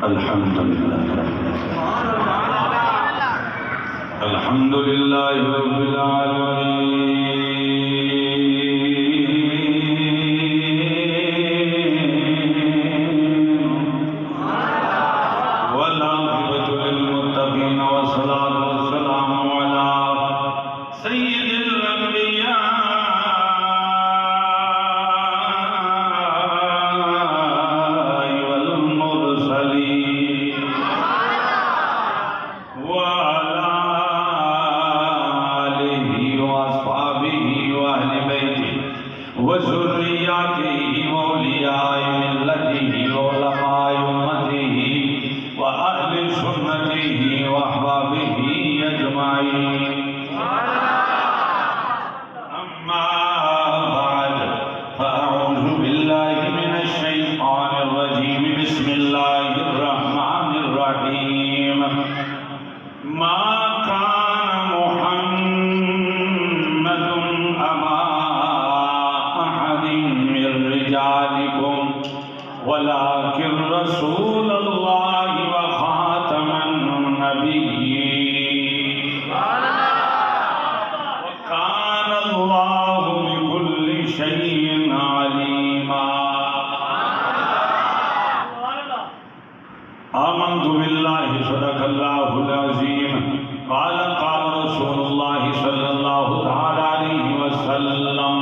الحمد لله الحمد لله رب العالمين والعاقبة للمتقين والصلاة والسلام على سيد الأنبياء والمرسلين وعلى آله وأصحابه وأهل بيته وذرياته وأولياء ملته وعلماء أمته وأهل سنته وأحبابه أجمعين. أما بعد فأعوذ بالله من الشيطان الرجيم. بسم الله الرحمن الرحيم. ما كان محمد أبا أحد من رجالكم ولكن رسول الله وخاتم النبيين وكان الله بكل شيء عليما. آمنت بالله صدق الله العظيم. قال قال رسول الله صلى الله تعالى عليه وسلم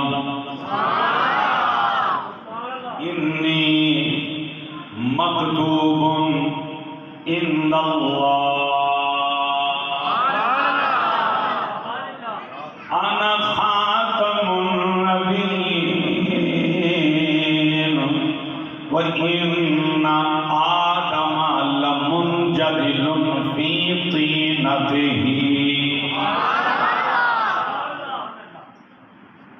إني مكتوب عند الله أنا خاتم النبيين وإن آدم لمنجدل في طينته.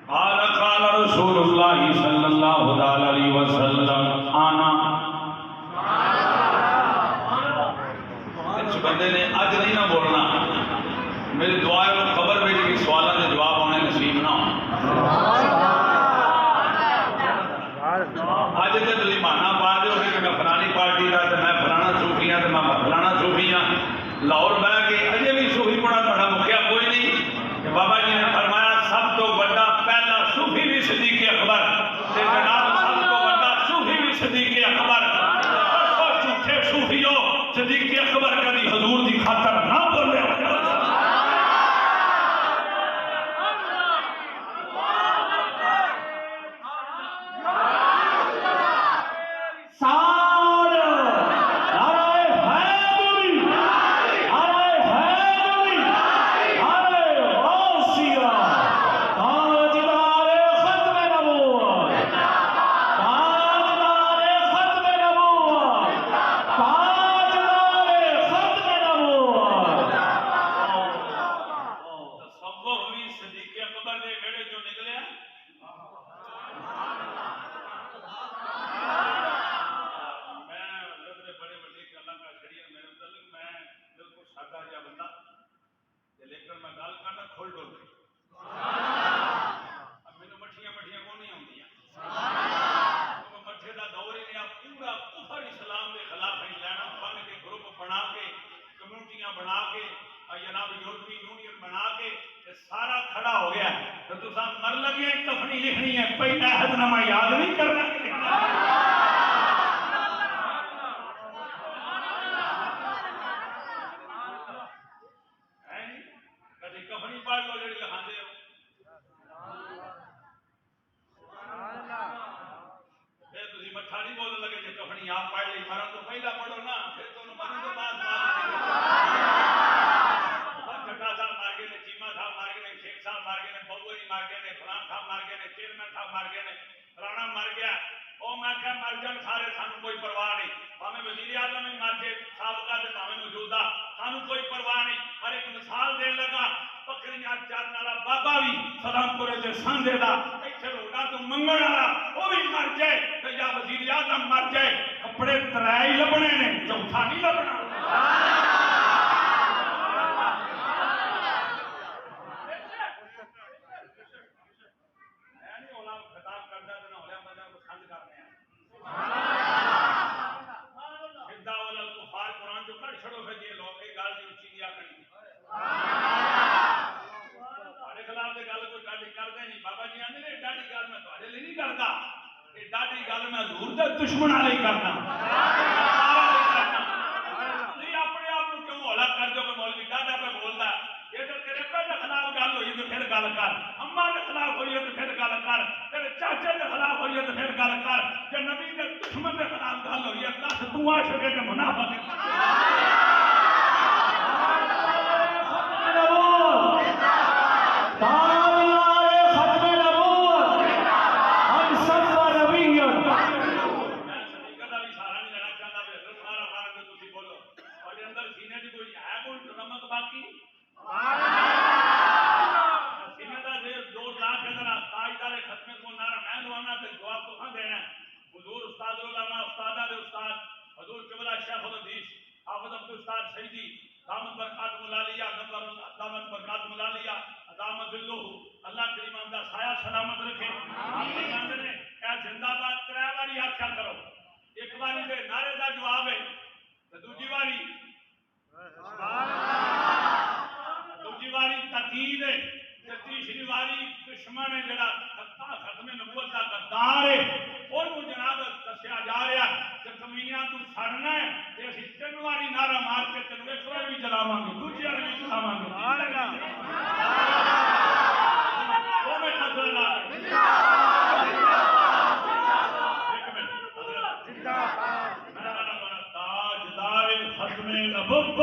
قال قال رسول الله صلى الله عليه وسلم أنا. اس بندے نے اج نہیں نہ بولنا، میری دعا ہے خبر بھیجے کہ سوالوں کے جواب ہونے نصیب نہ ہو. اج تے ظلمانہ پا دے کہ میں فلانی پارٹی دا تے میں فلانا صوفی ہاں تے میں فلانا صوفی ہاں. لاہور بہ کے اجے بھی صوفی پڑھا تھوڑا مکھیا کوئی نہیں کہ بابا جی نے فرمایا سب تو بڑا پہلا صوفی بھی صدیق اکبر تے جناب سب تو بڑا صوفی بھی صدیق اکبر. جھوٹے صوفیو صدیق اکبر کبھی حضور دی خاطر نہ بولے. لیکن میں گل کرنا کھل ڈول کے اب میرے مٹھیاں مٹھیاں کو نہیں آتی مٹھے کا دور ہی نہیں. پورا کفر اسلام کے خلاف ہی لینا بن کے گروپ بنا کے کمیونٹیاں بنا کے جناب یورپی یونین بنا کے سارا کھڑا ہو گیا. تو تصا مر لگے کفنی لکھنی ہے پہلا عہد نامہ یاد نہیں کرنا. کفنی پڑھ لو جڑی لکھاندے ہو. پھر تسی مٹھا نہیں بولن لگے جے کفنی آپ پڑھ لی مرن تو پہلا پڑھو نا پھر تو مرن تو بعد جھٹا صاحب مار گئے نے چیمہ صاحب مار گئے نے شیخ صاحب مار گئے نے بوگوئی مار گئے نے فلان صاحب مار گئے نے چیئرمین صاحب مار گئے نے فلانا مر گیا. او میں کہ مر جان سارے سانو کوئی پرواہ نہیں. بھاویں وزیر اعظم ہی مر جائے سابقہ تے بھاویں موجودہ سانو کوئی پرواہ نہیں. پر ایک مثال دین لگا بکریاں چارن والا بابا بھی سلام پورے تے ساندے دا ایتھے روڈا تو منگن والا او بھی مر جائے تے یا وزیر اعظم مر جائے کپڑے ترے ہی لبنے نے چوتھا نہیں لبنا. میں نہیں ہونا خطاب کردا تے نہ ہولیا بندہ پسند کرنے ہیں. دشمن والا ہی کرنا اپنے آپ کو کیوں ہولا کر دو کہ مولوی دادا پہ بولتا یہ تو تیرے پہ خلاف گل ہوئی تو پھر گل کر اما کے خلاف ہوئی ہے تو پھر گل کر تیرے چاچے کے خلاف ہوئی ہے تو پھر گل کر کہ نبی کے دشمن کے خلاف گل ہوئی ہے دس تو عاشق ہے کہ منافق اللہ کریم دا سایہ سلامت رکھے زندہ باد ترے باری آخیا کرو ایک باری دے نعرے دا جواب ہے دوجی باری تقید ہے تیسری باری دشمن ہے جڑا ختم نبوت کا غدار ہے وہ جناب دسیا جا رہا کہ کمینیاں تو سڑنا ہے تے اسی تین باری نعرہ مار کے تینوں ایک بار بھی چلاواں گے دوجی بار بھی چلاواں گے تاجدار ختم نبوت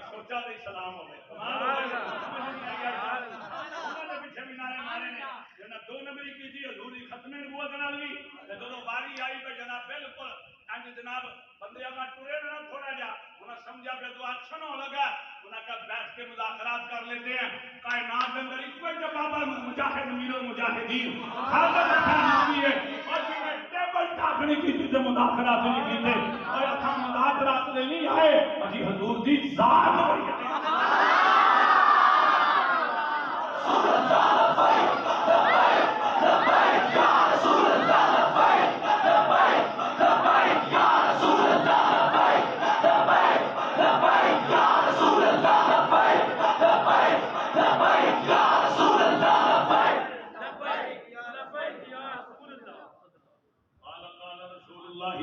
سوچا تو سلام ہوئے پیچھے بھی نعرے مارے نے جنہیں دو نمبری کی تھی حضوری ختم نبوت نال بھی جب باری آئی پہ جناب بالکل جناب بندے کا ٹورے نہ تھوڑا جا انہیں سمجھا پہ تو اچھا نہ لگا انہیں کہا بیٹھ کے مذاکرات کر لیتے ہیں کائنات کے اندر کوئی جواب مجاہد امیر المجاہدین خالد خان نبی ہے اور جنہیں ٹیبل ٹاک نہیں کی تھی مذاکرات نہیں کی تھے اور اتنا مذاکرات نہیں آئے ابھی حضور دی ذات ہوئی ہے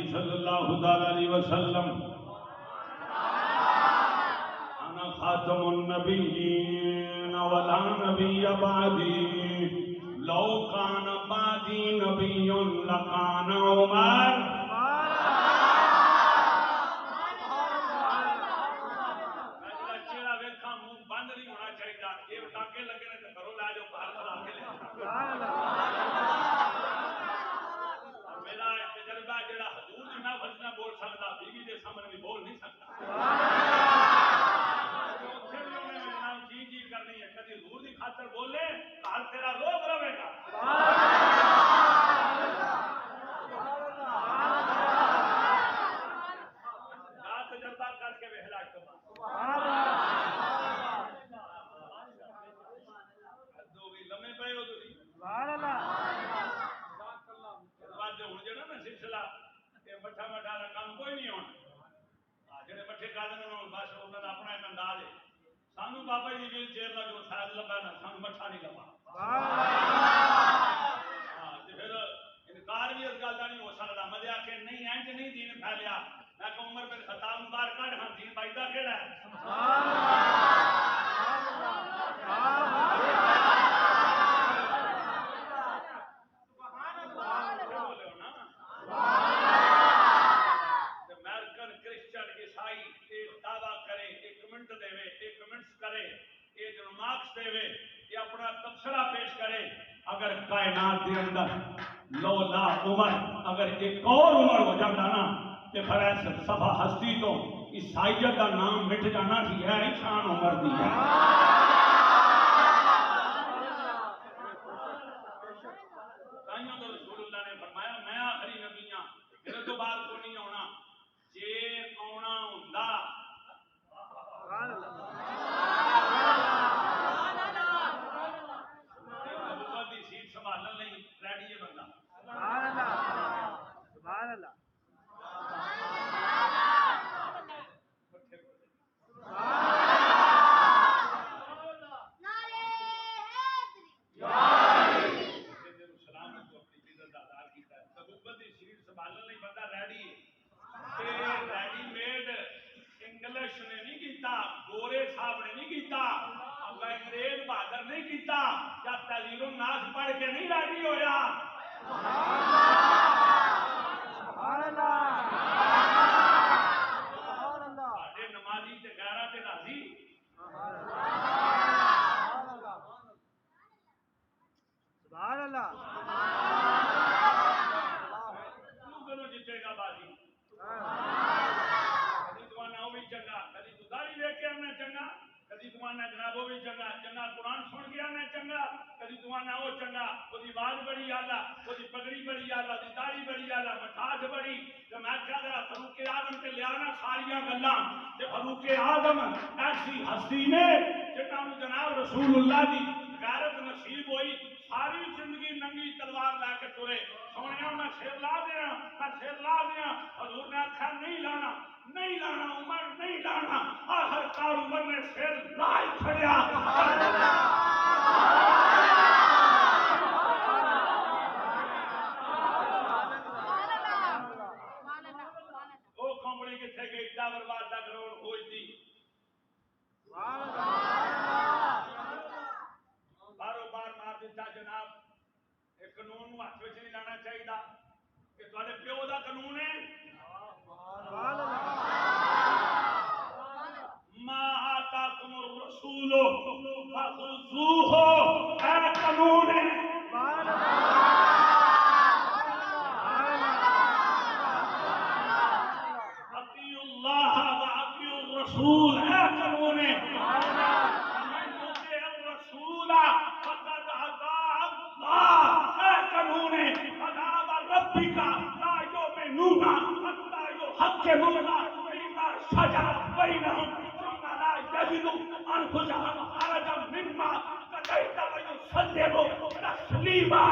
صلی اللہ علیہ وسلم انا خاتم النبیین ولا نبی بعدی لو کان بعدی نبی لکان عمر چہرہ ویکھا منہ بند نہیں ہونا چاہیے یہ ٹانکے لگے نے تو گھروں لا جو باہر کھلا کے لے میرا تجربہ جڑا حضور دی میں وجنا بول سکتا بیوی دے سامنے بھی بول نہیں سکتا جی جی کرنی ہے کدی حضور دی خاطر بولے گھر تیرا روز رہے گا کیا تجربہ کر کے وہلا دو بھی لمے پے ہو تھی سلسلہ مٹھا مٹھا کا کام کوئی نہیں ہونا جڑے مٹھے کر بس انہوں نے اپنا ایک انداز ہے سانو بابا جی ویل چیئر کا جو شاید لبا نا سانو مٹھا نہیں لبا پھر انکار بھی اس گل کا نہیں ہو سکتا مجھے آ کے نہیں اینج نہیں دین پھیلیا میں کہ عمر بن خطاب مبارک کڈ ہاں دین بائدہ کیڑا ہے امریکن کرسچن عیسائی ایک دعویٰ کرے ایک منٹ دے ایک منٹس کرے ایک مارکس دے یہ اپنا تبصرہ پیش کرے اگر کائنات دے اندر لو لا عمر اگر ایک اور عمر ہو جاتا نا کہ پھر ایسے صفحہ ہستی تو عیسائیت کا نام مٹ جانا سی ہے شان عمر دی ہے رسول اللہ نے فرمایا میں آخری نبی ہاں میرے تو بعد کو نہیں آنا جے آنا ہوندا نبوت دی سیٹ سنبھالن لئی ریڈی ہے بندہ سبحان اللہ ریڈی میڈ انگلش نے نہیں کیتا گورے صاحب نے نہیں کیتا انگریز بہادر نہیں کیتا یا تحریر الناس پڑھ کے نہیں ریڈی ہویا نمازی تے غیرہ تے راضی سبحان اللہ جیتے گا بازی کدی تمہارا وہ بھی چنگا کدی داری لے کے آنا چنگا کدی تمہارا جناب وہ بھی چنگا چنگا قرآن سن کے آنا چنگا کدی تمہارا وہ چنگا وہ آواز بڑی آلہ وہ پگڑی بڑی آلہ داری بڑی آلہ مٹھاس بڑی تو میں کیا کرا فاروق اعظم کے لیا نا ساریا گلاں کہ فاروق اعظم ایسی ہستی نے جنہوں جناب رسول اللہ دی غیرت نصیب ہوئی ساری زندگی ننگی تلوار لے کے ترے سونے میں سر لا دیا میں سر لا دیا حضور نے آخیا نہیں لانا نہیں لانا عمر نہیں لانا آخر کار عمر نے سر لا ہی چھڑیا وہ کمپنی کتنے گئی دا برباد دا کروڑ کھوج دی باروں بار مار دیتا جناب ایک قانون ہاتھ میں نہیں لانا چاہیے کہ تھوڑے پیو دا قانون ہے ما آتاکم الرسول فخذوہ، اے قانون ہے اطیعوا اللہ واطیعوا الرسول، اے قانون ہے من یطیع الرسول فقد اطاع اللہ، اے قانون ہے فلا وربک لا یؤمنون حتی یحکموک فیما شجر بینہم ثم لا یجدوا انفسهم حرجا مما قضیت ویسلموا تسلیما۔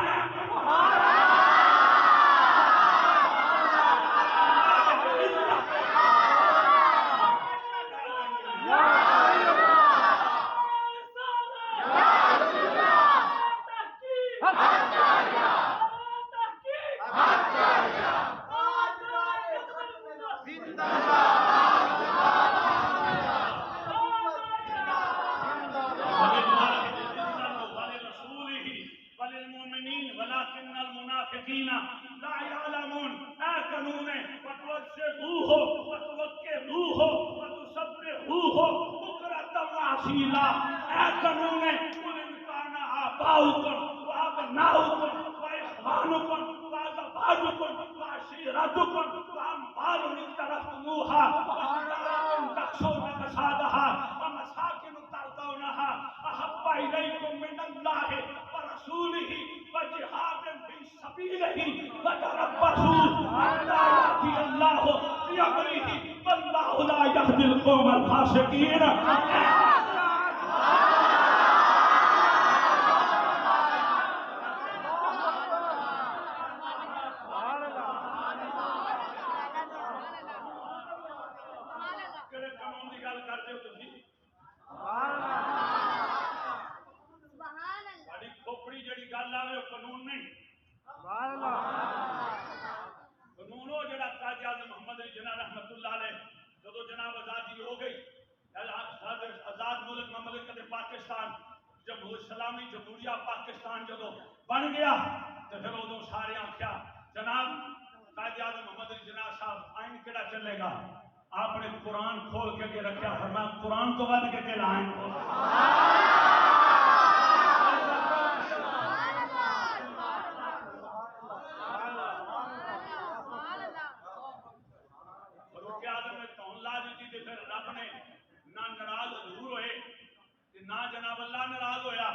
وللمؤمنين ولكن المنافقين لا يعلمون، اے قانون ہے وتوجهوه وتوقروه وتسبحوه بكرة وأصيلا، اے قانون ہے قل إن كان آباؤكم وأبناؤكم وإخوانكم وأزواجكم وعشيرتكم وأموال اقترفتموها وتجارة تخشون كسادها ومساكن ترضونها أحب إليكم من الله ورسوله وجهاد في سبيله فتربصوا حتى يأتي الله بأمره والله لا يهدي القوم الفاسقين۔ کہڑے قانون کی گل کرتے ہو تسی؟ ساڈی کھوپڑی جڑی گل آوے وہ قانون نہیں، قانون وہ جڑا قائد اعظم محمد علی جناح رحمۃ اللہ علیہ جدو جناب آزادی ہو گئی، آزاد ملک مملکت پاکستان اسلامی جمہوریہ پاکستان جدو بن گیا تو پھر ادو سارے آخیا جناب قائد اعظم محمد علی جناح صاحب آئین کہڑا چلے گا؟ آپ نے قرآن کھول کے رکھا، فرمایا قرآن تو ود کے آئین کھول۔ فاروق اعظم نے تون لا دیتی تھی، پھر رب نے نہ ناراض حضور ہوئے نہ جناب اللہ ناراض ہویا۔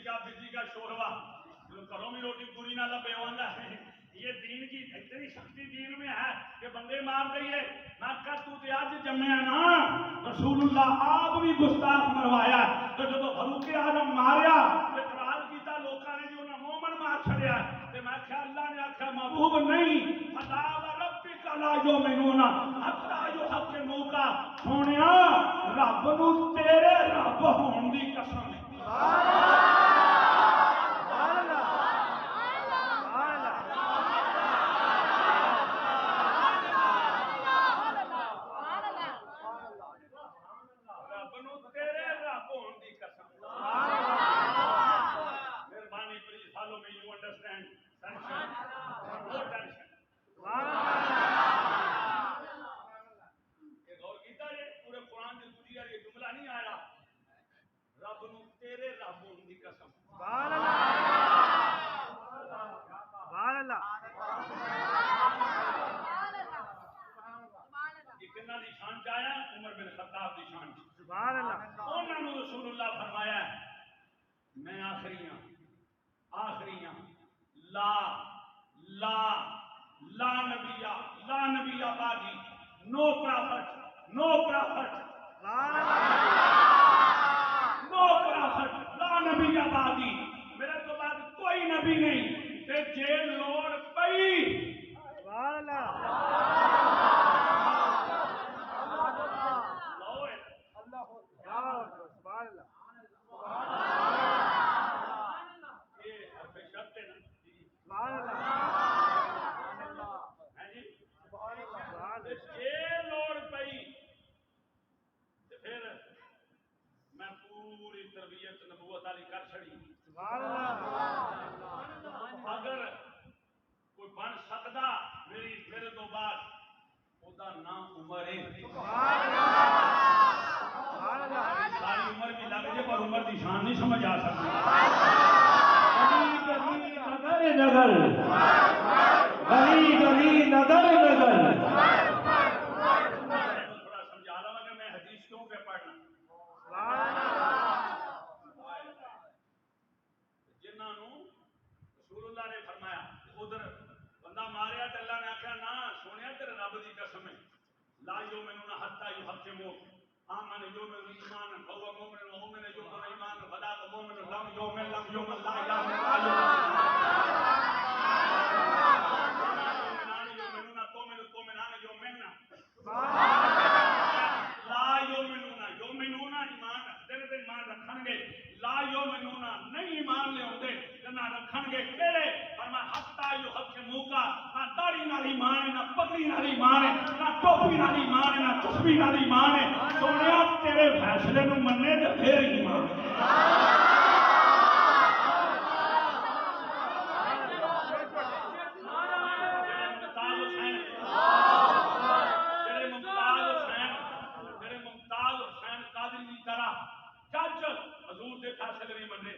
کیا بجلی کا شور ہوا، گھروں میں روٹی پوری نہ لبے ہوتا ہے۔ یہ دین کی اتنی سختی دین میں ہے کہ بندے مار دئیے نہ کر تو تے اج جمیا نا، رسول اللہ آپ بھی گستاخ مروایا تو جب فاروق اعظم ماریا اعتراض کیتا لوکاں نے جو انہاں مومن مار چھڑیا تے میں کہ اللہ نے آکھیا محبوب نہیں، فلا وربک لا یؤمنون حتی یحکموک، سونیا رب نو تیرے رب ہون دی قسم ہے۔ مہربانی please follow me, you understand tension no tension. یہ غور کیتا ہے پورے قرآن کی دوسری یہ جملہ نہیں آیا، رب نو تیرے رب ہون دی قسم۔ سبحان اللہ۔ یہ کنہ دی شان چاہیا؟ عمر بن خطاب دی شان۔ سبحان اللہ۔ انہوں نے رسول اللہ فرمایا میں آخری ہوں، لا لا لا نبی آبادی، نو پرافٹ نو پرافٹ لا نبی آبادی، میرے تو بعد کوئی نبی نہیں تے جے لوڑ پئی سبحان پوری تربیت نبوت والی کر چھڑی۔ کرے ساری عمر بھی لگ جائے پر عمر کی شان نہیں سمجھ آ سکتی نگر نگر گلی گلی نگر نگر تھوڑا سمجھا لوں کہ میں حدیث کیوں پہ پڑھنا جنہوں رسول اللہ نے فرمایا ادھر بندہ ماریا تو اللہ نے آخیا نہ سونے تیرے رب کی قسم ہے لا یؤمنون حتی یحکموک آمن یؤمن ایمان فهو مؤمن ومؤمن یؤمن ایمان فلا مؤمن لم یؤمن لا یؤمن لا یؤمنون تؤمنان یؤمنون لا یؤمنون یؤمنون ایمان رکھتے ہیں ایمان رکھن گے لا یؤمنون نہیں ایمان لے آتے نہ رکھن گے کہڑے فرمایا حتی یحکموک نہ داڑھی نال ایمان ہے نہ پگڑی نال ایمان ہے نہ ٹوپی نال ایمان ہے نہ تسبیح نال ایمان ہے سونیا تیرے فیصلے نو مننے تے پھر ایمان حضور دے فیصلے نہیں مننے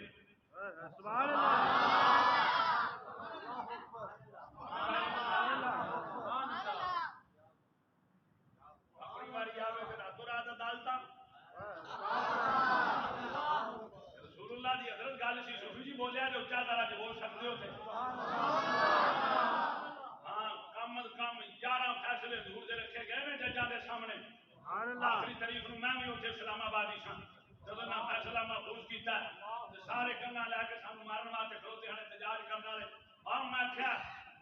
سبحان اللہ اپنی باری آوے پھر راتوں رات عدالتاں رسول اللہ دی حضرت گل سی صوفی جی بولیا جو اچا طرح جو بول سکتے ہوتے ہاں کم از کم 11 فیصلے حضور دے رکھے گئے نے ججاں دے سامنے آخری تاریخ نو میں بھی اتنے اسلام آباد ہی سن جب نہ فیصلہ محفوظ کیتا ہے سارے کنگا لے کے سانو مارن واسطے کھلوتے ہیں احتجاج کرنے والے اور میں آخیا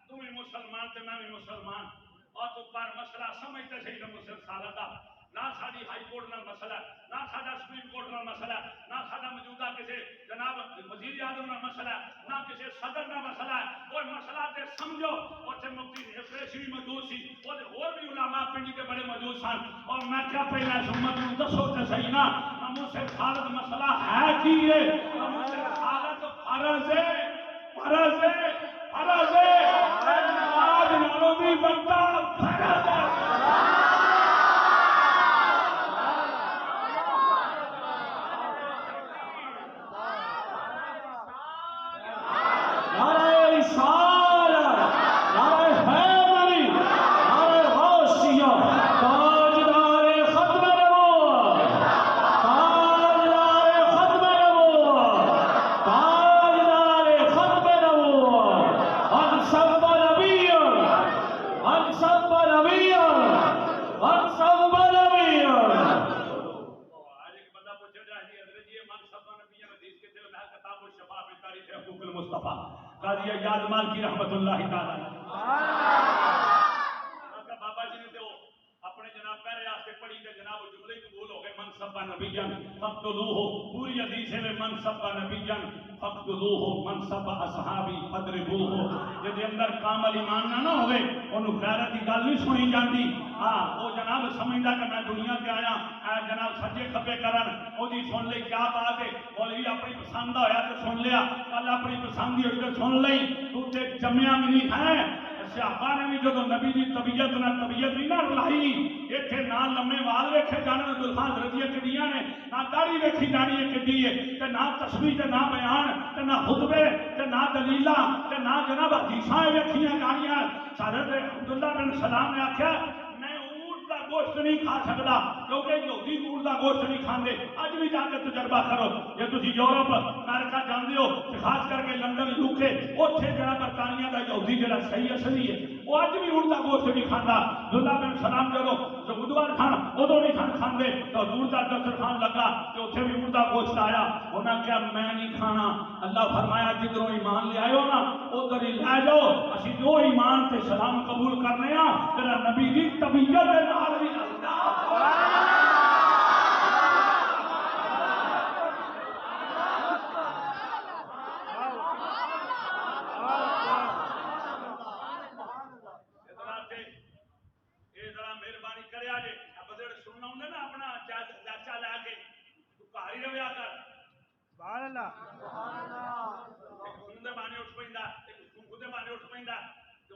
تم بھی مسلمان تے میں بھی مسلمان اور تو پر مسئلہ سمجھتے صحیح نہ مسلم سالت دا نہ ساری ہائی کورٹ نال مسئلہ نہ ساڈا سپریم کورٹ نال مسئلہ نہ ساڈا موجودہ کسی جناب وزیر اعظم نال مسئلہ نہ کسی صدر نال مسئلہ کوئی مسئلہ تے سمجھو اوتھے مفتی فیصلی بھی موجود سی اور بھی علماء پنڈی کے بڑے موجود سن اور میں کیا پہلا اس امت نو دسو تے صحیح نا ناموس خالد مسئلہ ہے کی ہے ناموس خالد فرض ہے فرض ہے فرض ہے نماز نالوں بھی بنتا فرض ہے قاضی ایاد مالکی رحمت اللہ تعالی بابا جی نے تو اپنے جناب پہلے آستے پڑھی تے جناب جملے قبول ہو گئے منصب نبیان فقتلوہ پوری حدیث میں منصب نبیان فقتلوہ منصب اصحابی فضربوہ جے اندر کامل ایمان نہ ہوئے انہوں غیرت کی گل نہیں سنی جاندی ہاں وہ جناب سمجھدا کہ میں دنیا تے آیا جناب سجے کھبے کرن او دی سن لئی کیا بات ہے مولوی اپنی پسند دا ہویا تے سن لیا کل اپنی پسند دی ہوئی تے سن لئی تو تے جمیا بھی نہیں ہے صحابہ نے بھی جدو نبی دی طبیعت نہیں نہ رلائی ایتھے نہ لمے وال ویکھے جانے نے دلخان رضیہ کڈیاں نے نہ داڑھی ویکھی جانی ہے کڈی ہے تے نہ تسبیح تے نہ بیان تے نہ خطبے تے نہ دلیلاں تے نہ جناب حدیثاں ویکھیاں جانیاں حضرت عبداللہ بن سلام نے آکھیا میں اونٹ دا گوشت نہیں کھا سکدا کیونکہ یہودی اونٹ دا گوشت نہیں کھاندے اج بھی جا کے تجربہ کرو جے تسی یورپ امریکہ جاندے ہو تے خاص کر کے لندن یوکے اوتھے جڑا برطانیہ دا یہودی جڑا صحیح اصلی ہے وہ اج بھی اونٹ دا گوشت نہیں کھاندا عبداللہ بن سلام جدو بدوار کھان ادو نہیں کھاندے تو حضور دا دسترخوان لگا تے اوتھے بھی اونٹ دا گوشت آیا انہاں کہا میں نہیں کھانا اللہ فرمایا جدھروں ایمان لے آئے ہو نا ادھر ہی لے جاؤ اسی جو ایمان تے سلام قبول کرنے ہاں تیرا نبی دی طبیعت دے نال بھی اللہ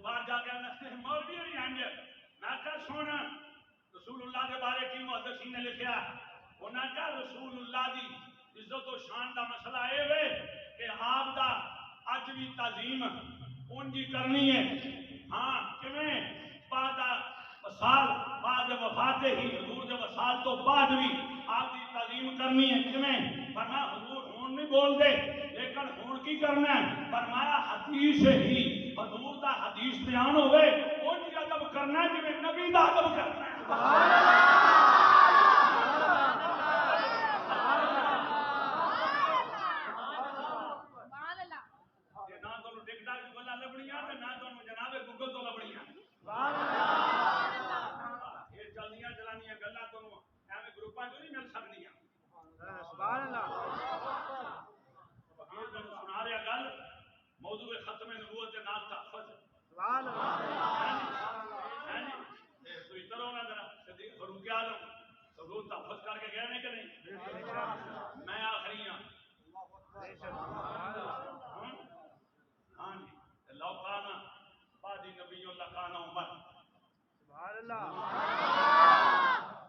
باہر جا کے مولوی نہیں آئیں گے میں کہا سونا رسول اللہ کے بارے کی محدثین نے لکھا انہاں کہا رسول اللہ دی عزت و شان دا مسئلہ اے وے کہ آپ دا اج بھی تعظیم ان کی کرنی ہے ہاں کیویں بعد وصال بعد وفات ہی حضور دے وصال تو بعد بھی آپ کی تعظیم کرنی ہے کیویں فرمایا حضور ہون نہیں بول دے لیکن ہون کی کرنا ہے فرمایا حدیث ہی حضور دا حدیث بیان ہوئے ان کی ادب کرنا ہے جویں نبی دا ادب کرنا ہے سبحان اللہ نہ تو ٹک ٹاک کی گلاں لبڑیاں تے نہ تو جناب گوگل تو لبڑیاں سبحان اللہ یہ چلدیاں چلانیاں گلاں تو ایویں گروپاں جو نہیں مل سکدیاں سبحان اللہ ہاں تو سنا رہا گل موضوع ختم نبوت کے نال تحفظ سبحان اللہ تو ادھر ہونا ذرا صدیق فاروق اعظم حضور تحفظ کر کے گئے نہیں کہ نہیں میں آخری ہاں ہاں جی لوکانا بعد نبی لکانا عمر سبحان اللہ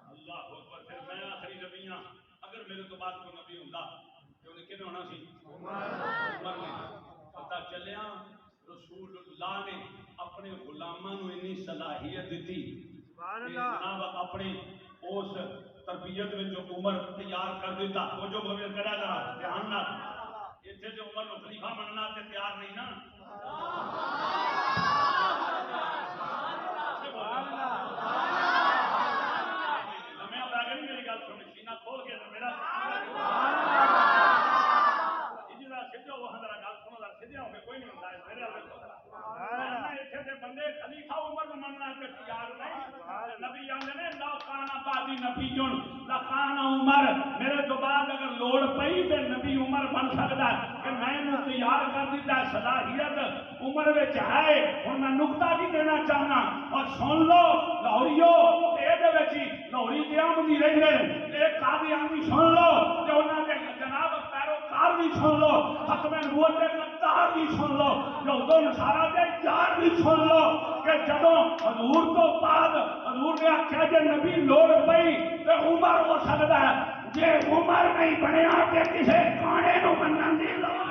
اللہ اکبر پھر میں آخری نبی ہاں اگر میرے تو بعد کوئی نبی ہوندا تے انہیں کنے ہونا سی عمر نے پتہ چلیا رسول اللہ نے اپنے غلاماں نو اتنی صلاحیت دیتی سبحان اللہ جناب اپنی اس تربیت میں جو عمر تیار کر دیتا وہ جو بھویر کرا ذرا دھیان نال ایتھے جو عمر نو خلیفہ مننا تے تیار نہیں نا میں اگر میری گل سن سینہ کھول کے میرا جڑا سجو وہ ذرا گل سنو ذرا سیدھا ہو کے کوئی نہیں ہوندا میرے ال ایتھے دے بندے خلیفہ عمر نو مننا تے تیار نہیں نبی آندے نے لو کانا بعدی نبی جن لکان عمر میرے تو بعد اگر لوڑ پئی تے نبی عمر بن سکدا ہے کہ میں نے تیار کر دیتا ہے صلاحیت عمر وچ ہے ہن میں نقطہ بھی دینا چاہنا اور سن لو لاہوریو اے دے وچ لاہوری قیام دی رہندے اے قادیان بھی سن لو تے انہاں دے جناب پیروکار بھی سن لو ختم نبوت دے قطار بھی سن لو یہودو نصارا دے یار بھی سن لو کہ جدوں حضور تو بعد حضور نے آخیا جے نبی لوڑ پئی تے عمر ہو سکدا ہے جے عمر نہیں بنیا تے کسے کانے نو منن دی لوڑ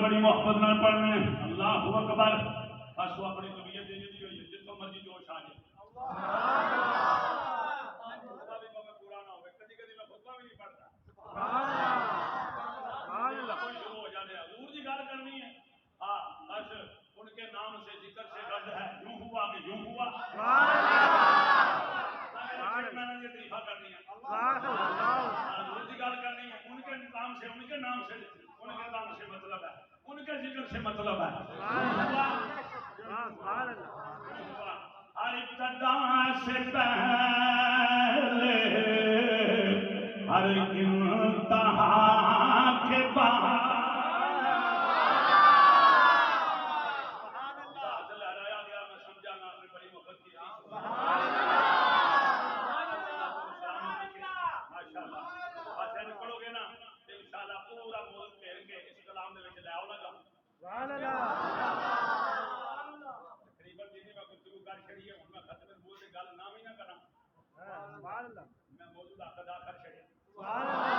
بڑی محبت نہ پڑھنے اللہ اکبر بس وہ اپنی طبیعت دے دی ہوئی جتوں مرضی جوش آ جائے پورا نہ ہوئے کدی کدی میں خطبہ بھی نہیں پڑھتا شروع ہو جانے حضور کی گل کرنی ہے ہاں بس ان کے نام سے ذکر سے رد ہے یوں ہوا کہ یوں ہوا میں نے تعریفہ کرنی ہے حضور کی گل کرنی ہے ان کے نام سے ان کے نام سے ان کے نام سے مطلب ہے ان کے ذکر سے مطلب ہے ہر ابتدا سے پہلے ہر انتہا کے بعد لہرایا گیا میں سمجھا نہ اپنی بڑی محبت کی ماشاء اللہ بس این پڑھو گے نا انشاءاللہ پورا ملک پھیر کے اس کلام دے وچ لے آؤ لگا سبحان اللہ تقریباً جتنی میں گفتگو کر چھڑی ہے ہن میں ختم نبوت دی گل نہ بھی نہ کراں سبحان اللہ میں موضوع ادا کر چھڑیا سبحان اللہ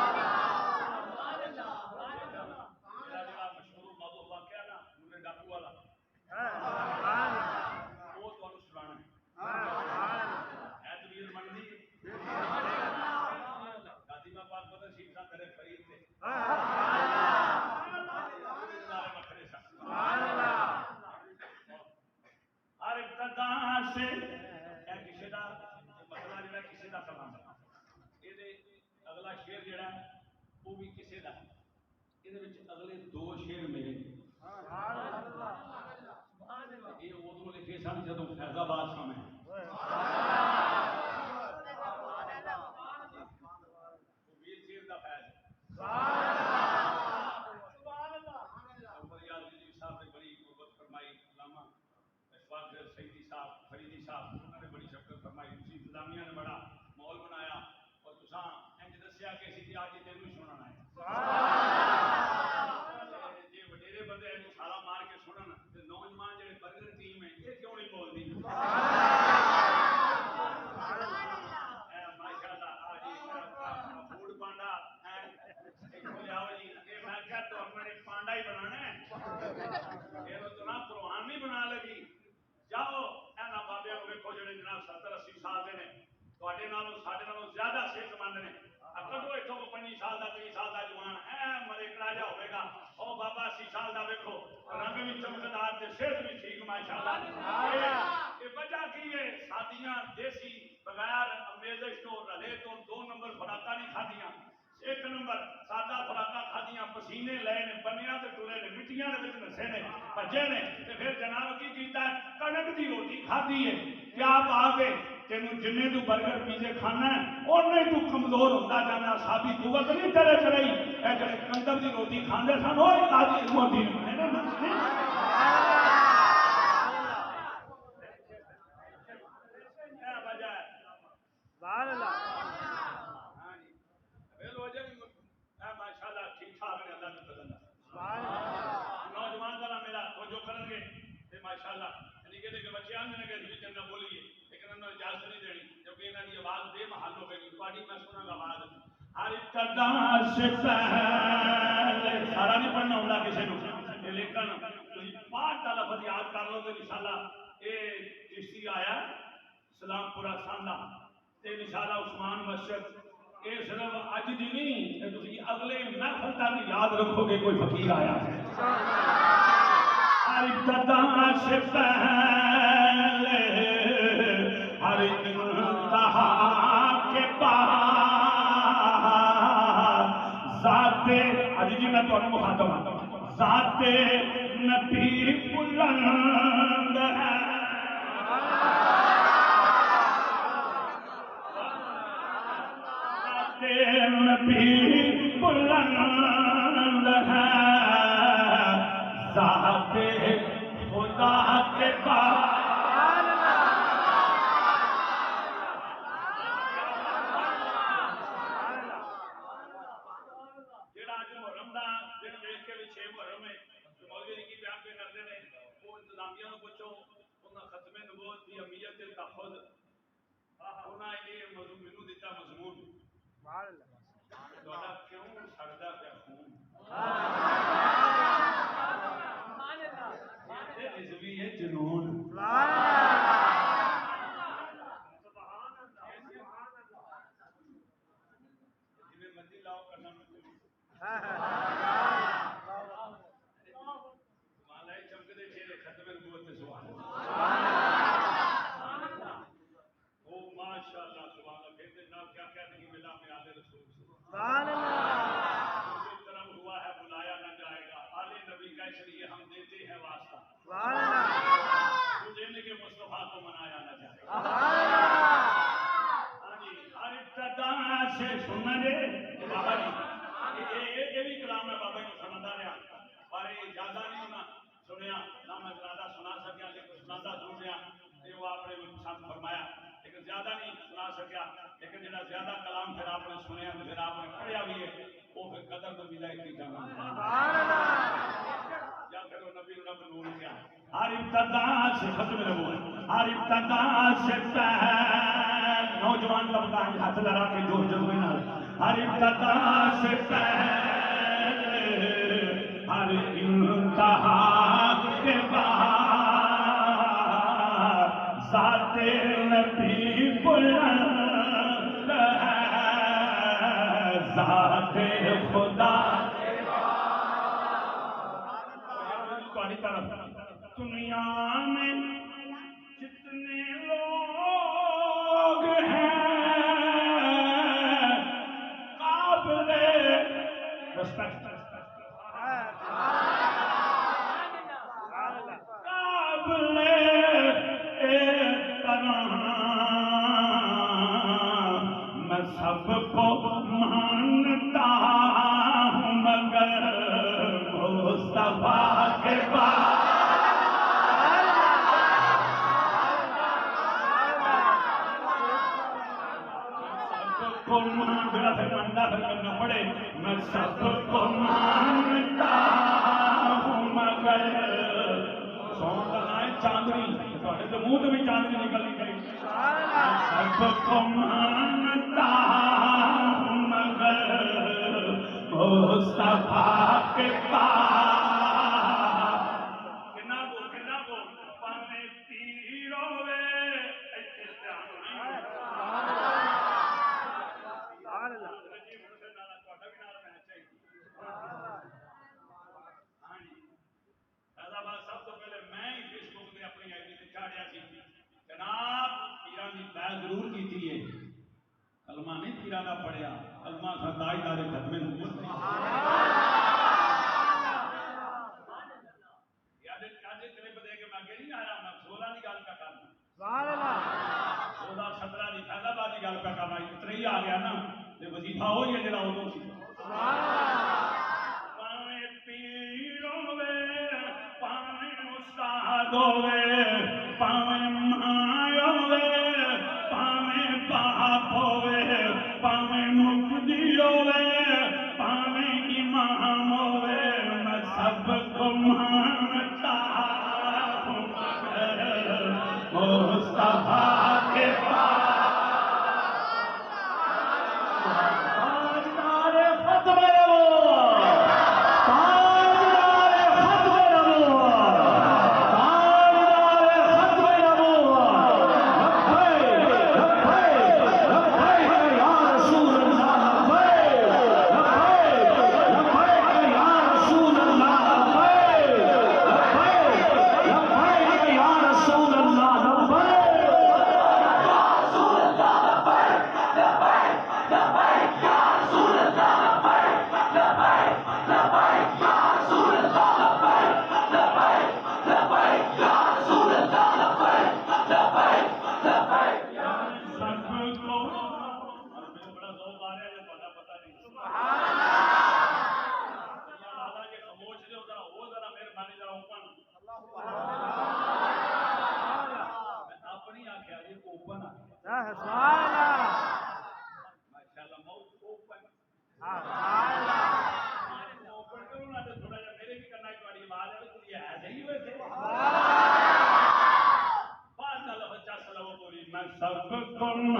میرا مشہور موضوع واقعہ نا نور ڈاکو والا سبحان اللہ وہ تانوں سنانا ہے تبیر منگی قادمہ پاک پتہ شیخ صاحب تیرے فرید تھے ہر ابتدا سے کسی دا مسئلہ جڑا کسی دا کلام یہ اگلا شعر جڑا ہے وہ بھی کسی دا یہ اگلے دو شعر میرے یہ ادو لکھے سن جدو فیض آباد سمے ویر شیر دا فیض آج تینوں ہی سننا ہے سبحان جی وڈیرے بندے اینو چھالا مار کے سنن تے نوجوان جڑے برگر ٹیم ہے یہ کیوں نہیں بولدی ماشاءاللہ آج فوڈ پانڈا ایک لیاؤ جی یہ میں کہا تو ہم نے پانڈا ہی بنانا ہے یہ تو نہ قرآن نہیں بنا لگی جاؤ اینا بابیاں کو دیکھو جڑے جناب 70-80 سال دے نے تواڈے نالوں ساڈے نالوں زیادہ صحت مند نے کڈو اتوں کو 25 سال دا 30 سال دا جوان مریکڑا جا ہوے گا او بابا 80 سال دا ویکھو رنگ بھی چمکدار تے صحت بھی ٹھیک ماشاءاللہ یہ وجہ کی ہے شادیاں دیسی بغیر امیزش تو رلے تو 2 نمبر خوراکاں نہیں کھادیاں 1 نمبر سادہ خوراکاں کھادیاں پسینے لئے نے بنیاں تے ٹرے نے مٹیاں دے وچ نسے نے بھجے نے تے پھر جناب کی کیتا ہے کنک دی روٹی کھادی ہے کیا بات ہے تینوں جنے تو برگر پیزے کھانا ہے اونے تو کمزور ہوتا جانا سابی قوت نہیں تیرے چ رہی اے جڑے کنڈر دی روٹی کھاندے سن او آدھی موٹی ہے نا کیا وجہ ہے اللہ ہاں جی پھر وجہ بھی ماشاءاللہ ٹھیک ٹھاک ہے اللہ نے بدلنا سبحان اللہ نوجوان ذرا میرا توجہ کریں گے تے ماشاءاللہ یعنی کہ بچے آندے نے کہ بھی چنگا بولیے لیکن انہوں نے اجازت نہیں دینی جبکہ انہاں دی آواز بے محل ہو گئی تہاڈی میں سناں گا آواز ہر ابتدا سے پہلے سارا نہیں پڑھنا ہوندا کسے نوں لیکن تسی پاک دا لفظ یاد کر لو تے انشاءاللہ اے چشتی آیا سلام پورا ساندا تے انشاءاللہ عثمان مسجد اے صرف اج دی نہیں تے تسی اگلے محفل تک یاد رکھو گے کوئی فقیر آیا ہے ہر ابتدا سے پہلے ہر انتہا کے بعد ذات اج جی میں تمہیں مخاطب ہوں ذات نبی بلند ہے ذات نبی بلند ہے ذات خدا کے بعد جڑا اج محرم دا دن ویکھ کے 6 محرم ہے مولوی کی بیان پہ کرتے ہیں وہ انتظامیہ کو پوچھو انہاں ختم نبوت دی اہمیت تے تحفظ انہاں یہ مضمون مینوں دتا مضمون سبحان اللہ تہاڈا کیوں سڑدا پیا خون یہ رضوی ہے جنون سبحان جویں مرضی لاؤ کرنا مالا چمکدے چہرے ختم نبوت تے سبحان اللہ او ماشاءاللہ سبحان اللہ پھر جناب کیا کہنے کی ملا میں آل رسول سبحان اللہ طرف ہوا ہے بلایا نہ جائے گا آل نبی کا اس لیے ہم دیتے ہیں واسطہ سبحان اللہ دینے کے مصطفیٰ کو منایا نہ جائے گا سبحان اللہ ہاں جی ہر ابتدا سے سننا جی بابا جی یہ بھی کلام ہے بابا کو سناتا رہا پر یہ زیادہ نہیں ہونا سنیا نہ میں زیادہ سنا سکیا لیکن سناتا ضرور رہا یہ وہ آپ نے پسند فرمایا لیکن زیادہ نہیں سنا سکیا لیکن جڑا زیادہ کلام پھر آپ نے سنیا تو پھر آپ نے پڑھیا بھی ہے وہ پھر قدر تو ملا کی جانا سبحان اللہ یا پھر وہ نبی رب نور کیا ہر ابتدا سے ختم نبوت ہر ابتدا سے پہلے نوجوان طبقہ ہاتھ لڑا کے جوش جذبے نال ہر ابتدا سے پہلے ہر انتہا کے بعد ذات نبی بلند ہے ذات خدا دنیا میں جتنے لوگ ہیں قابل قابل احترام میں سب کو مانتا ہوں مگر مصطفیٰ کے بعد کو مانتا پھر کرنا پڑے میں سب کو مانتا ہوں مگر سون کا نام ہے چاندنی تو منہ تو بھی چاندنی نکلنی چاہیے سب کو مانتا ہوں مگر مصطفیٰ کے پاس ضرور کی کلمہ نہیں پیرا کا پڑھیا کلمہ سردائی دارے ختم نبوت نہیں یاد اتنے پتے کہ میں اگے نہیں آیا میں 16 کی گل کا کرنا 16 17 کی فیض آباد کی گل کا کرنا اتنا ہی آ گیا نا تے وظیفہ وہی ہے جڑا ادو سی پاویں پیر ہوے پاویں استاد ہوے پاویں ماں ہوے پاویں مفتی ہوے پاویں امام ہوے میں سب کو مانتا ہوں مگر مصطفیٰ کے پاس تاجدار ختم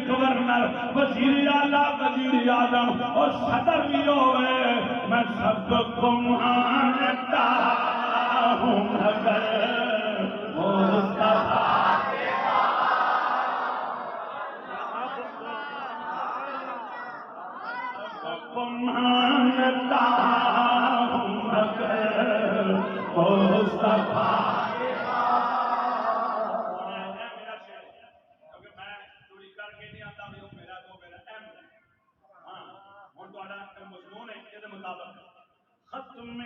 گورنر وزیر اعلیٰ وزیر اعظم اور صدر بھی ہوئے میں سب کو مانتا ہوں مگر مصطفیٰ کے سب کو مانتا ہوں مگر مصطفیٰ ختم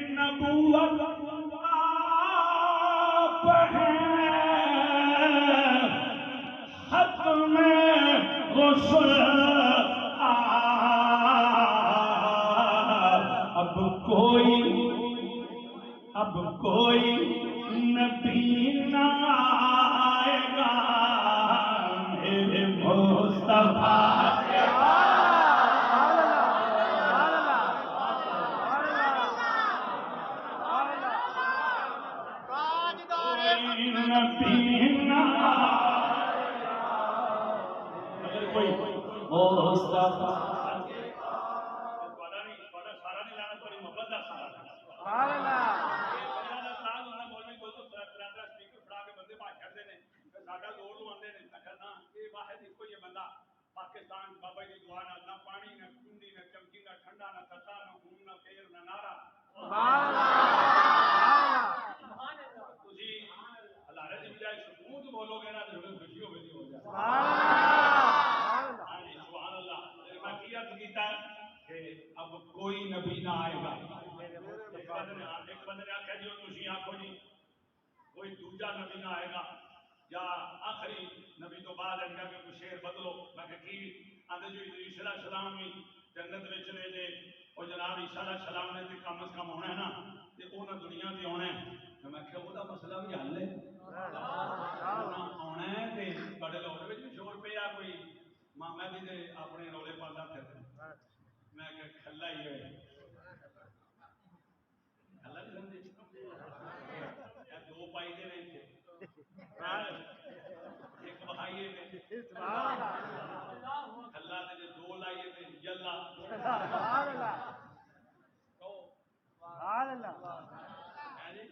نبوت آپ ہیں ختم رسل اب کوئی نبی نہ آئے گا میرے مصطفیٰ پاکستان بابا جی دعا نہ پانی نہ کنڈی نہ چمکی نہ ٹھنڈا نہ تتا نہ خون نہ پیر نہ نارا تھی ہلارے بجائے سکون تو بولو گے نا تو ہمیں خوشی ہو گئی ہو جائے سبحان اللہ ہاں جی سبحان اللہ میں کیا کیتا کہ اب کوئی نبی نہ آئے گا ایک بندے نے آخیا جی تھی آخو جی کوئی دوجا نبی نہ آئے گا یا آخری نبی تو بعد آئے گا کہ کوئی شیر بدلو میں کہ کی آدھے جو ادریس علیہ السلام بھی جنت میں چلے جے اور جناب عیسیٰ علیہ السلام نے کم از کم ہونا ہے نا تے انہاں دنیا تے آنا ہے میں کہ وہ مسئلہ بھی حل ہے آنا ہے تے بڑے لوگ وچ بھی شور پیا کوئی ماما جی دے اپنے رولے پاتا پھر میں کہ کھلا ہی ہے کھلا نہیں سمجھے دو پائی دے رہے تھے ایک بہائیے نے سبحان اللہ اللہ نے دو لائیے تھے یلا سبحان اللہ کہو سبحان اللہ ہے جی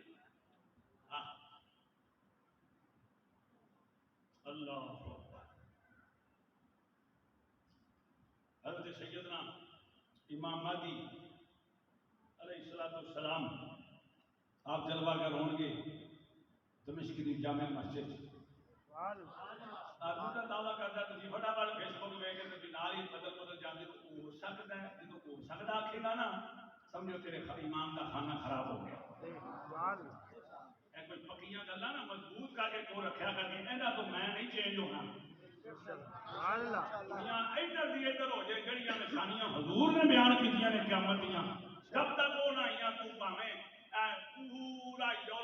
ہاں اللہ حضرت سیدنا امام مہدی علیہ السلام آپ جلوہ گر ہون گے دمشق کی جامع مسجد سبحان اللہ آپ کا دعویٰ کرتا ہے تھی فٹافٹ فیس بک میں کہ تھی نال ہی بدل جانے تو ہو سکتا ہے جب ہو سکتا آخے گا نا سمجھو تیرے امام کا کھانا خراب ہو گیا سبحان اللہ اے کوئی پکیاں گلاں نا مضبوط کر کے کو رکھیا کر کے اینا تو میں نہیں چینج ہونا سبحان اللہ دنیا ادھر دی ادھر ہو جائے جڑیاں نشانیاں حضور نے بیان کیتیاں نے قیامت دیاں